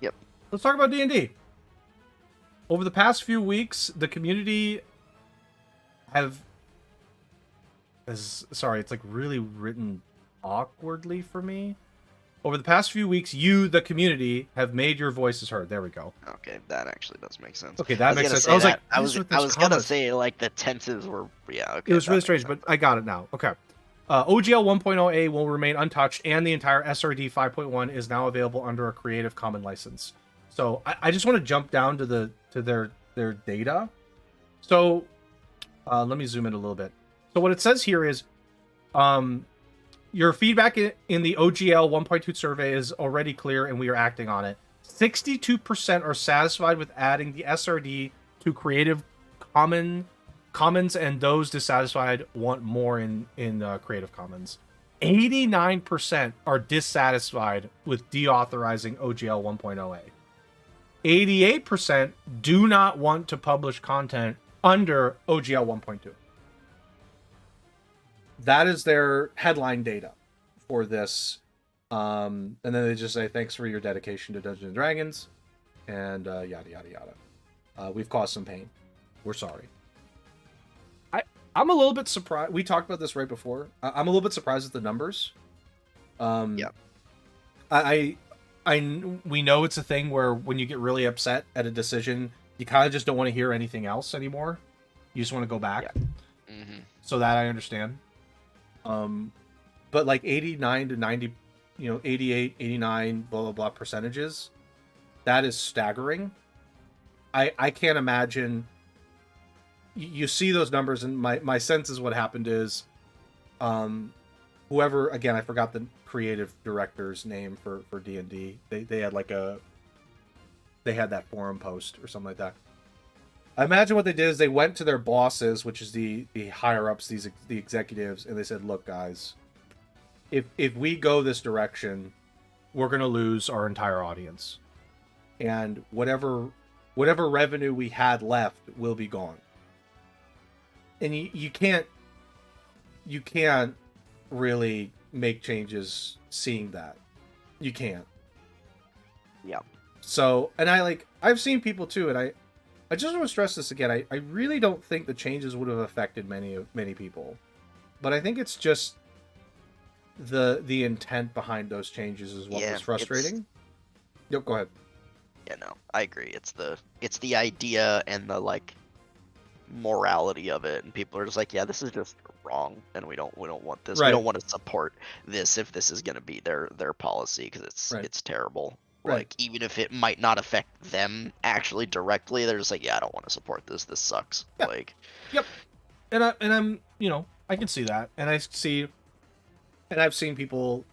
Yep. Let's talk about D&D. Over the past few weeks, the community sorry, it's like really written awkwardly for me. Over the past few weeks, you, the community, have made your voices heard. There we go. Okay, that actually does make sense. Okay, I that was makes gonna sense. I say was like, that. what is with I this was gonna commas? say like the tenses were. Yeah. It Okay. was That really makes strange, sense. but I got it now. Okay. OGL 1.0a will remain untouched, and the entire SRD 5.1 is now available under a Creative Commons license. So I just want to jump down to their data. So let me zoom in a little bit. So what it says here is, your feedback in the OGL 1.2 survey is already clear, and we are acting on it. 62% are satisfied with adding the SRD to Creative Commons, and those dissatisfied want more in Creative Commons. 89% are dissatisfied with deauthorizing OGL 1.0a. 88% do not want to publish content under OGL 1.2. That is their headline data for this. And then they just say, thanks for your dedication to Dungeons and Dragons, and yada, yada, yada. We've caused some pain. We're sorry. I'm a little bit surprised. We talked about this right before. I'm a little bit surprised at the numbers. Yeah. We know it's a thing where when you get really upset at a decision, you kind of just don't want to hear anything else anymore. You just want to go back. Yeah. Mm-hmm. So that I understand. But like 89 to 90, 88, 89, blah, blah, blah percentages, that is staggering. I can't imagine. You see those numbers, and my sense is what happened is, whoever, again, I forgot the creative director's name for D&D. They had they had that forum post or something like that. I imagine what they did is they went to their bosses, which is the higher ups, the executives, and they said, "Look, guys, if we go this direction, we're gonna lose our entire audience, and whatever revenue we had left will be gone." And you can't really make changes seeing that. You can't. Yeah. So, and I've seen people too, and I just want to stress this again. I really don't think the changes would have affected many people, but I think it's just the intent behind those changes is what was frustrating. Yep, go ahead. Yeah, no, I agree. It's the idea and the like morality of it, and people are just like, yeah, this is just wrong, and we don't want this. Right. We don't want to support this if this is going to be their policy, because it's terrible. Right. Like, even if it might not affect them actually directly, they're just like, yeah, I don't want to support this. This sucks. Yeah. Like, yep. And I'm I can see that, and I've seen people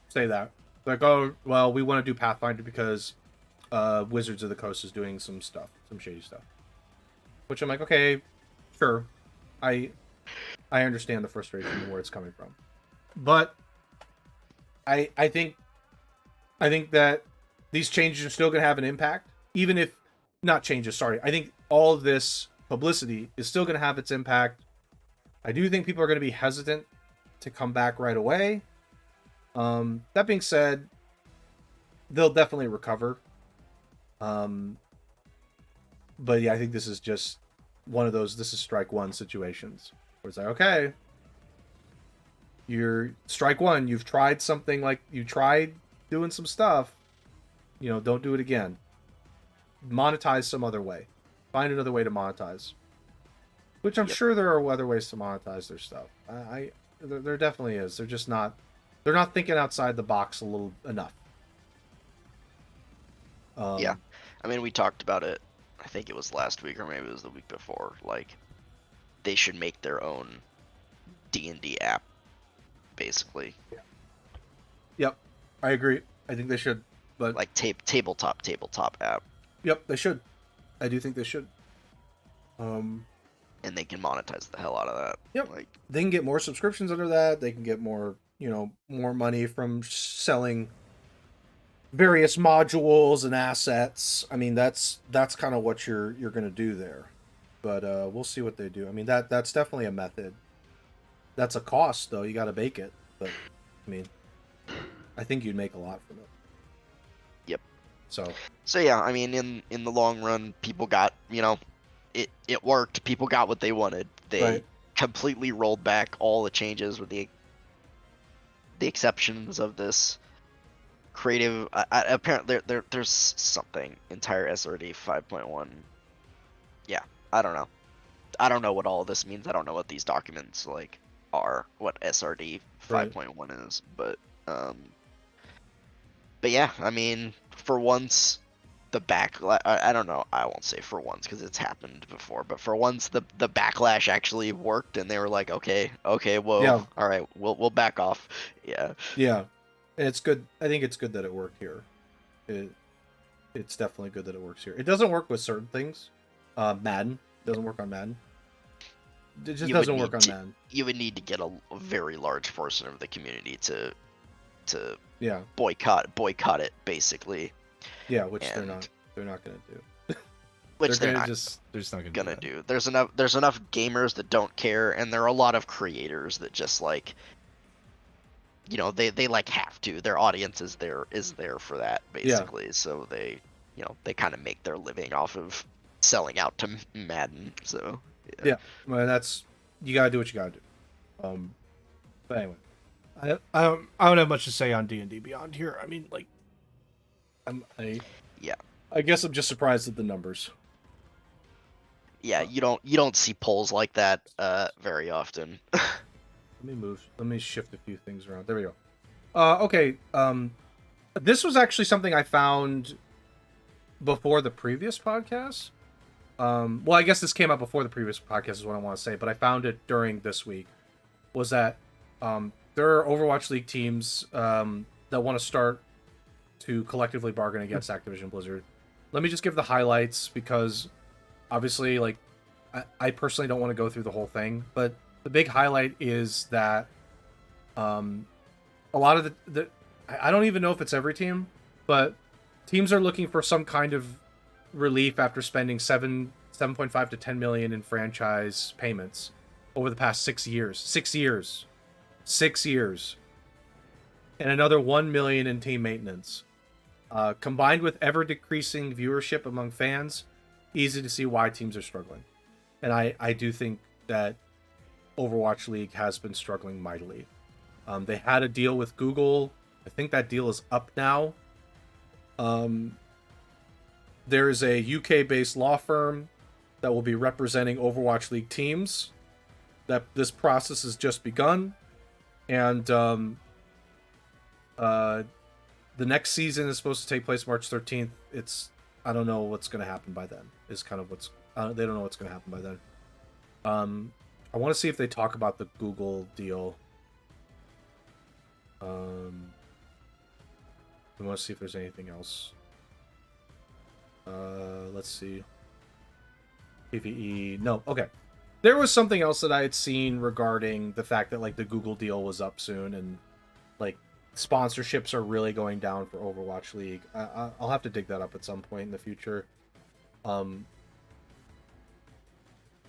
say that, like, oh well, we want to do Pathfinder because Wizards of the Coast is doing some shady stuff. Which I'm like, okay, sure, I understand the frustration and where it's coming from, but I think that these changes are still going to have an impact, even if not changes. Sorry, I think all of this publicity is still going to have its impact. I do think people are going to be hesitant to come back right away. That being said, they'll definitely recover. But yeah, I think this is just one of those, this is strike one situations where it's like, okay, you're strike one, you've tried something, like you tried doing some stuff, don't do it again. Monetize some other way. Find another way to monetize. Which I'm sure there are other ways to monetize their stuff. There definitely is. They're just not, they're not thinking outside the box enough. yeah, I mean, we talked about it, I think it was last week or maybe it was the week before. Like, they should make their own D&D app, basically. Yep, I agree. I think they should, but like tabletop app. Yep, they should. I do think they should. And they can monetize the hell out of that. Yep. Like, they can get more subscriptions under that. They can get more, more money from selling various modules and assets. I mean, that's kind of what you're going to do there. But we'll see what they do. I mean, that's definitely a method. That's a cost, though. You got to bake it. But I mean, I think you'd make a lot from it. Yep. So yeah, I mean, in the long run, people got, it worked. People got what they wanted. They right, completely rolled back all the changes with the exceptions of this creative. Apparently, there's something entire SRD 5.1. Yeah, I don't know. I don't know what all of this means. I don't know what these documents like are. What SRD right. 5.1 is, um, but yeah, I mean, for once, the backlash. I don't know. I won't say for once because it's happened before, but for once, the backlash actually worked, and they were like, okay, whoa, Yeah, all right, we'll back off. Yeah, yeah. And it's good. I think it's good that it worked here. It, it's definitely good that it works here. It doesn't work with certain things. Madden doesn't work on Madden. It just you would doesn't work need on to Madden. you would need to get a very large portion of the community to Yeah, boycott it basically, yeah. Which they're and not. They're not gonna do. which they're not They're just not gonna do gonna that. do. There's enough gamers that don't care, and there are a lot of creators that just like, they like have to. Their audience is there for that Yeah, basically, so they kind of make their living off of selling out to Madden. So yeah. yeah. Well, that's you gotta do what you gotta do. But anyway, I don't have much to say on D&D Beyond here. I mean, like, I'm, I Yeah. I guess I'm just surprised at the numbers. Yeah, you don't see polls like that very often. Let me move. Let me shift a few things around. There we go. Okay. This was actually something I found before the previous podcast. Well, I guess this came out before the previous podcast is what I want to say, but I found it during this week. Was that there are Overwatch League teams that want to start to collectively bargain against Activision Blizzard. Let me just give the highlights because obviously, like, I personally don't want to go through the whole thing, but the big highlight is that a lot of the I don't even know if it's every team, but teams are looking for some kind of relief after spending 7.5 to 10 million in franchise payments over the past 6 years. 6 years. 6 years. And another 1 million in team maintenance. Combined with ever decreasing viewership among fans, easy to see why teams are struggling. And I do think that Overwatch League has been struggling mightily. They had a deal with Google. I think that deal is up now. There's a UK-based law firm that will be representing Overwatch League teams. That this process has just begun, and the next season is supposed to take place March 13th. I don't know what's going to happen by then. Is kind of what's they don't know what's going to happen by then. I want to see if they talk about the Google deal. We want to see if there's anything else. Let's see. PvE. No, okay. There was something else that I had seen regarding the fact that like the Google deal was up soon and like sponsorships are really going down for Overwatch League. I'll have to dig that up at some point in the future. I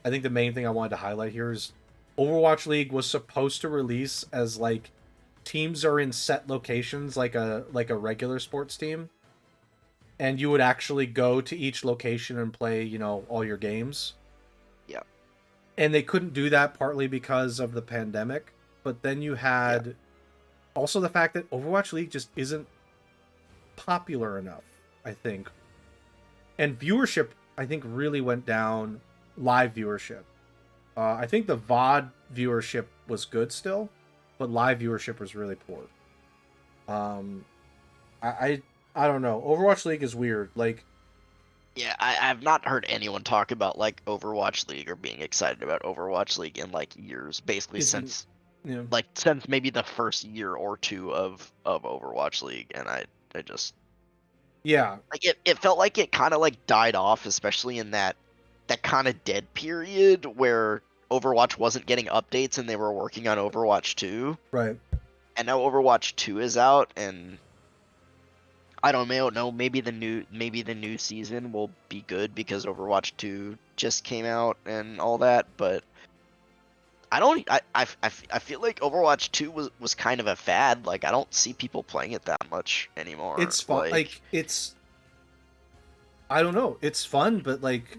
think the main thing I wanted to highlight here is Overwatch League was supposed to release as like teams are in set locations like a regular sports team, and you would actually go to each location and play, all your games. Yeah. And they couldn't do that partly because of the pandemic, but then you had also the fact that Overwatch League just isn't popular enough, I think. And viewership, I think, really went down. Live viewership. I think the VOD viewership was good still, but live viewership was really poor. I don't know. Overwatch League is weird. Like, Yeah, I've not heard anyone talk about like Overwatch League or being excited about Overwatch League in like years, basically since since maybe the first year or two of Overwatch League, and I just yeah, like it felt like it kind of like died off, especially in that kind of dead period where Overwatch wasn't getting updates and they were working on Overwatch 2. right. And now Overwatch 2 is out, and I don't know, maybe the new season will be good because Overwatch 2 just came out and all that, but I feel like Overwatch 2 was kind of a fad. Like I don't see people playing it that much anymore. It's fun. Like, it's I don't know. It's fun, but like